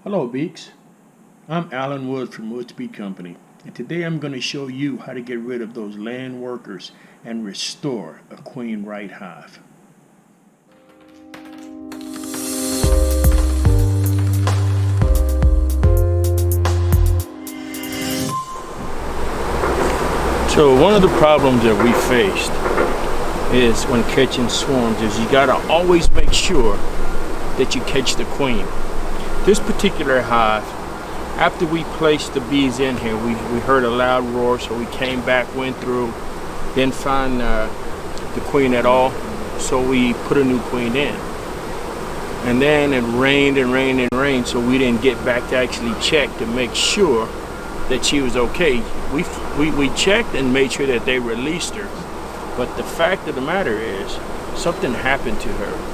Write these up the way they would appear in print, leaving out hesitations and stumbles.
Hello Beaks, I'm Alan Woods from Woods Bee Company, and today I'm going to show you how to get rid of those land workers and restore a queen right hive. So one of the problems that we faced is when catching swarms is you got to always make sure that you catch the queen. This particular hive, after we placed the bees in here, we heard a loud roar, so we came back, went through, didn't find the queen at all, so we put a new queen in. And then it rained and rained and rained, so we didn't get back to actually check to make sure that she was okay. We checked and made sure that they released her, but the fact of the matter is something happened to her.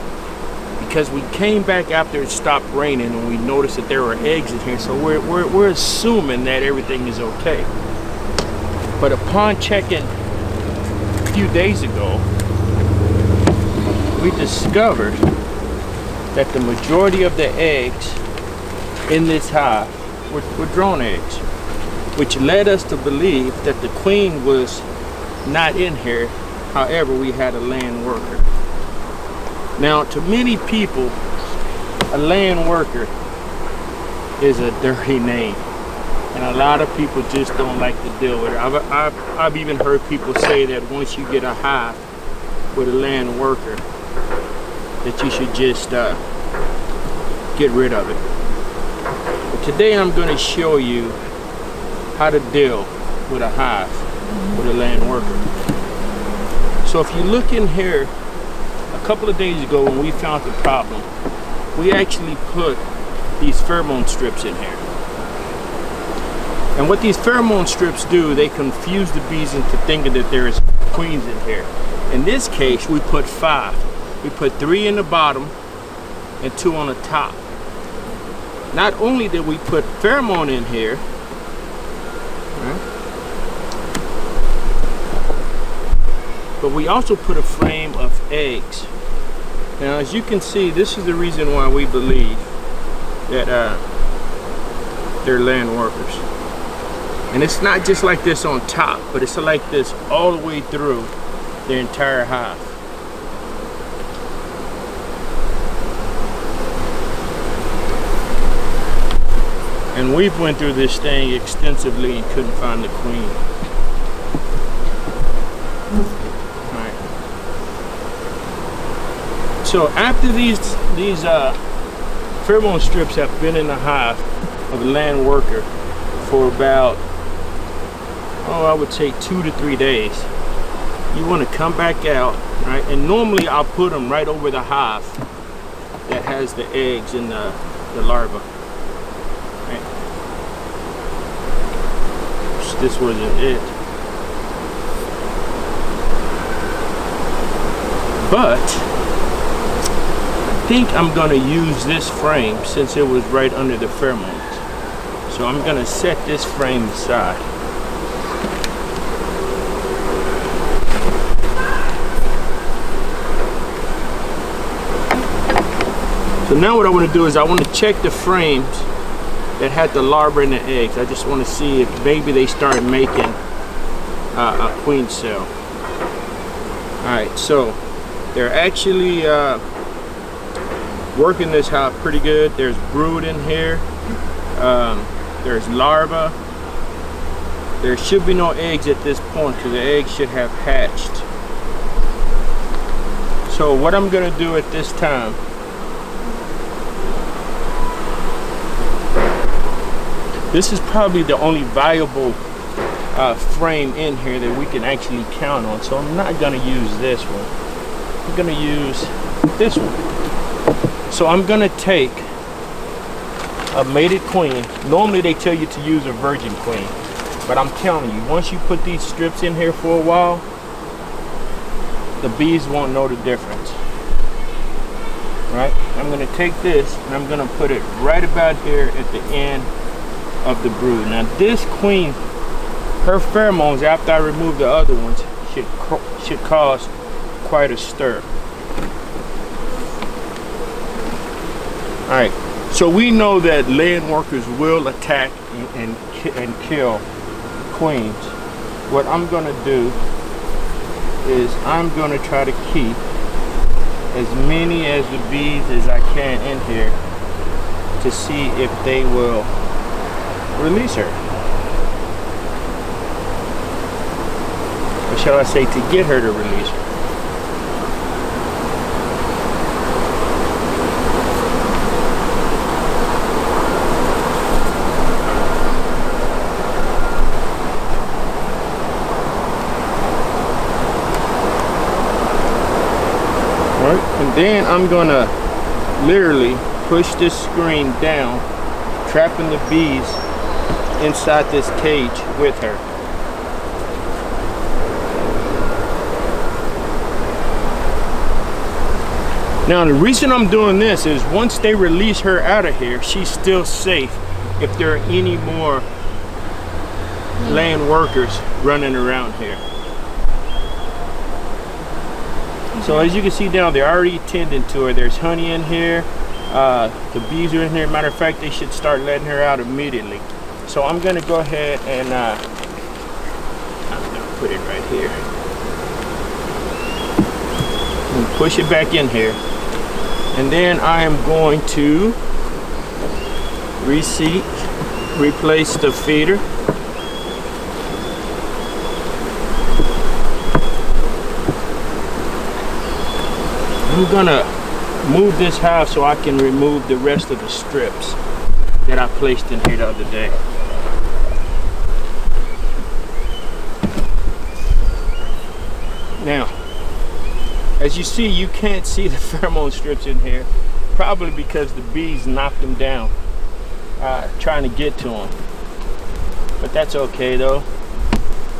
Because we came back after it stopped raining and we noticed that there were eggs in here, so we're assuming that everything is okay. But upon checking a few days ago, we discovered that the majority of the eggs in this hive were drone eggs, which led us to believe that the queen was not in here. However, we had a land worker. Now, to many people, a land worker is a dirty name, and a lot of people just don't like to deal with it. I've even heard people say that once you get a hive with a land worker, that you should just get rid of it. But today I'm going to show you how to deal with a hive with a land worker. So if you look in here, a couple of days ago when we found the problem, we actually put these pheromone strips in here. And what these pheromone strips do, they confuse the bees into thinking that there is queens in here. In this case, we put 5. We put 3 in the bottom and 2 on the top. Not only did we put pheromone in here, but we also put a frame of eggs. Now, as you can see, this is the reason why we believe that they're land workers. And it's not just like this on top, but it's like this all the way through the entire hive. And we've went through this thing extensively and couldn't find the queen. So after these pheromone strips have been in the hive of a land worker for about, I would say 2 to 3 days, you want to come back out, right? And normally I'll put them right over the hive that has the eggs and the larvae. Right? This wasn't it. But I think I'm going to use this frame since it was right under the pheromones. So I'm going to set this frame aside. So now what I want to do is I want to check the frames that had the larvae and the eggs. I just want to see if maybe they start making a queen cell. Alright, so they're actually working this hive pretty good. There's brood in here. There's larvae. There should be no eggs at this point because the eggs should have hatched. So what I'm going to do at this time, this is probably the only viable frame in here that we can actually count on. So I'm not going to use this one. I'm going to use this one. So I'm going to take a mated queen. Normally they tell you to use a virgin queen, but I'm telling you, once you put these strips in here for a while, the bees won't know the difference. Right? I'm going to take this and I'm going to put it right about here at the end of the brood. Now this queen, her pheromones, after I remove the other ones, should cause quite a stir. Alright, So we know that land workers will attack and kill queens. What I'm gonna do is I'm gonna try to keep as many as the bees as I can in here to see if they will release her. Or shall I say, to get her to release her. And then I'm gonna literally push this screen down, trapping the bees inside this cage with her. Now the reason I'm doing this is once they release her out of here, she's still safe if there are any more land workers running around here. So as you can see down, they're already tending to her. There's honey in here. The bees are in here. Matter of fact, they should start letting her out immediately. So I'm gonna go ahead and I'm gonna put it right here. And push it back in here. And then I am going to replace the feeder. I'm gonna move this hive so I can remove the rest of the strips that I placed in here the other day. Now, as you see, you can't see the pheromone strips in here, probably because the bees knocked them down trying to get to them. But that's okay though.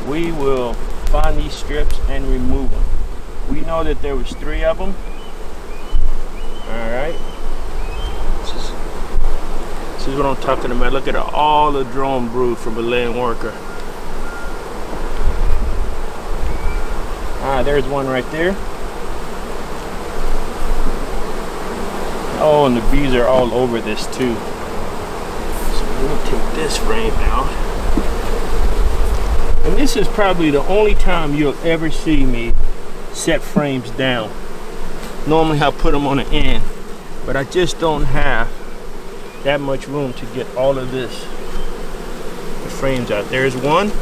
We will find these strips and remove them. We know that there was 3 of them. Alright, this is what I'm talking about. Look at all the drone brood from a land worker. There's one right there. Oh, and the bees are all over this too. So we'll take this frame out. And this is probably the only time you'll ever see me set frames down. Normally I'll put them on the end, but I just don't have that much room to get all of the frames out. There's one.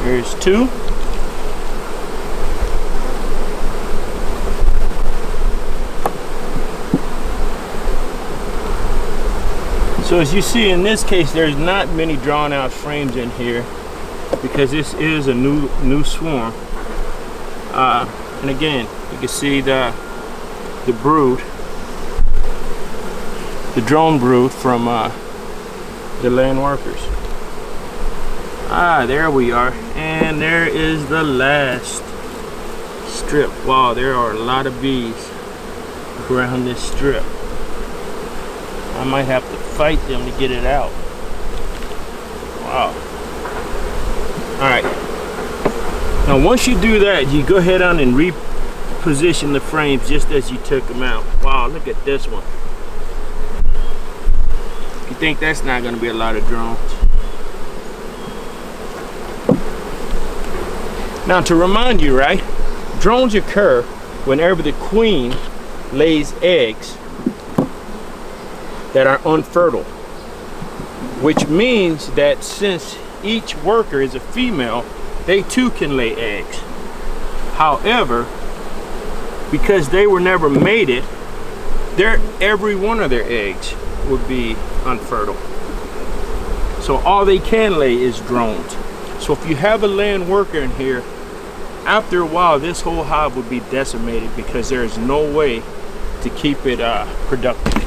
There's 2. So as you see in this case, there's not many drawn out frames in here because this is a new swarm. And again, you can see the brood, the drone brood from the land workers. There we are, and there is the last strip. Wow, there are a lot of bees around this strip. I might have to fight them to get it out. Wow. Alright. Now once you do that, you go ahead on and reposition the frames just as you took them out. Wow, look at this one. You think that's not going to be a lot of drones? Now to remind you, right? Drones occur whenever the queen lays eggs that are unfertile, which means that since each worker is a female, they too can lay eggs. However, because they were never mated, every one of their eggs would be unfertile. So all they can lay is drones. So if you have a land worker in here, after a while this whole hive would be decimated because there is no way to keep it productive.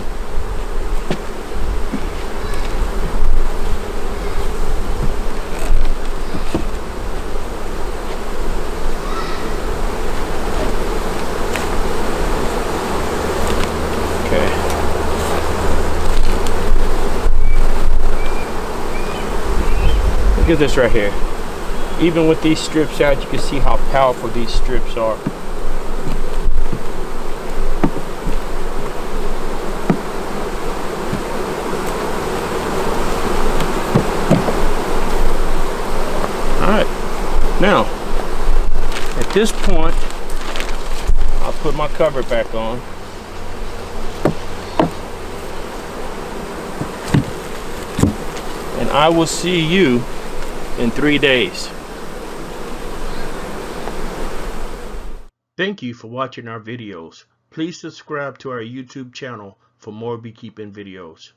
at this right here. Even with these strips out, you can see how powerful these strips are. Alright, now at this point I'll put my cover back on. And I will see you in 3 days. Thank you for watching our videos. Please subscribe to our YouTube channel for more beekeeping videos.